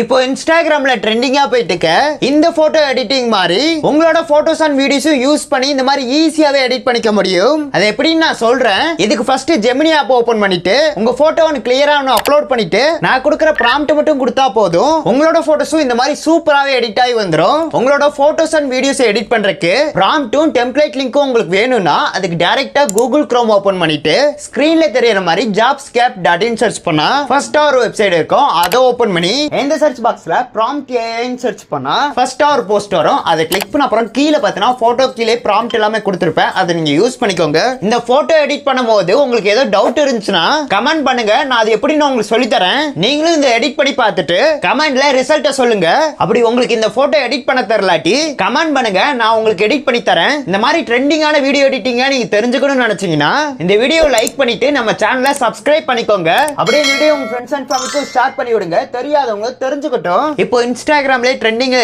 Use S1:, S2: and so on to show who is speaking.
S1: இப்போ இன்ஸ்டாகிராம்ல ட்ரெண்டிங்கா போயிட்டு இருக்க இந்த போட்டோ எடிட்டிங் மாதிரி உங்களோட போட்டோஸ் அண்ட் வீடியோஸும் யூஸ் பண்ணி இந்த மாதிரி ஈஸியாவே எடிட் பண்ணிக்க முடியும். அது எப்படின்னு நான் சொல்றேன். இதுக்கு ஃபர்ஸ்ட் ஜெமினி ஆப் ஓபன் பண்ணிட்டு உங்க போட்டோ கிளியரா அப்லோட் பண்ணிட்டு நான் கொடுக்குற ப்ராம்ப்ட் மட்டும் கொடுத்தா போதும். உங்களோட போட்டோஸும் இந்த மாதிரி சூப்பராவே எடிட் ஆகி வந்துடும். உங்களோட போட்டோஸ் அண்ட் வீடியோஸ் எடிட் பண்றதுக்கு ப்ராம்ப்ட்டும் டெம்ப்ளேட் லிங்க்கும் உங்களுக்கு வேணும்னா அதுக்கு டைரக்டா கூகுள் குரோம் ஓபன் பண்ணிட்டு ஸ்கிரீன்ல தெரியற மாதிரி jobscap.in சர்ச் பண்ணா ஃபர்ஸ்ட் ஒரு வெப்சைட் இருக்கும். அதை ஓபன் பண்ணி இந்த சர்ச் பாக்ஸ்ல prompt AI சர்ச் பண்ணா ஃபர்ஸ்ட் ஒரு போஸ்ட் வரும். அதை கிளிக் பண்ண அப்புறம் கீழே பார்த்தீங்கன்னா போட்டோ கீழே prompt எல்லாமே கொடுத்திருப்பேன். அதை நீங்க யூஸ் பண்ணிக்கோங்க. இந்த போட்டோ எடிட் பண்ணும்போது உங்களுக்கு ஏதோ டவுட் இருந்துச்சுன்னா கமெண்ட் பண்ணுங்க. நான் அது எப்படின்னு உங்களுக்கு சொல்லி தரேன். நீங்களும் இந்த எடிட் பண்ணி பார்த்துட்டு கமெண்ட்ல ரிசல்ட்டை சொல்லுங்க. அப்படி உங்களுக்கு இந்த போட்டோ எடிட் பண்ண தெரியலாட்டி கமெண்ட் பண்ணுங்க. நான் உங்களுக்கு எடிட் பண்ணி தரேன். இந்த மாதிரி ட்ரெண்டிங்கான வீடியோ எடிட்டிங்கா நீங்க தெரிஞ்சுக்கணும்னு நினைச்சீங்கன்னா இந்த வீடியோ லைக் பண்ணிட்டு நம்ம சேனலை சப்ஸ்கிரைப் பண்ணிக்கோங்க. அப்படியே வீடியோ உங்க ஃப்ரெண்ட்ஸ் அண்ட் ஃபேமிலிக்கு ஷேர் பண்ணி விடுங்க. தெரியாதவங்க தெரிஞ்சுக்கட்டும். இப்போ இன்ஸ்டாகிராம்ல ட்ரெண்டிங்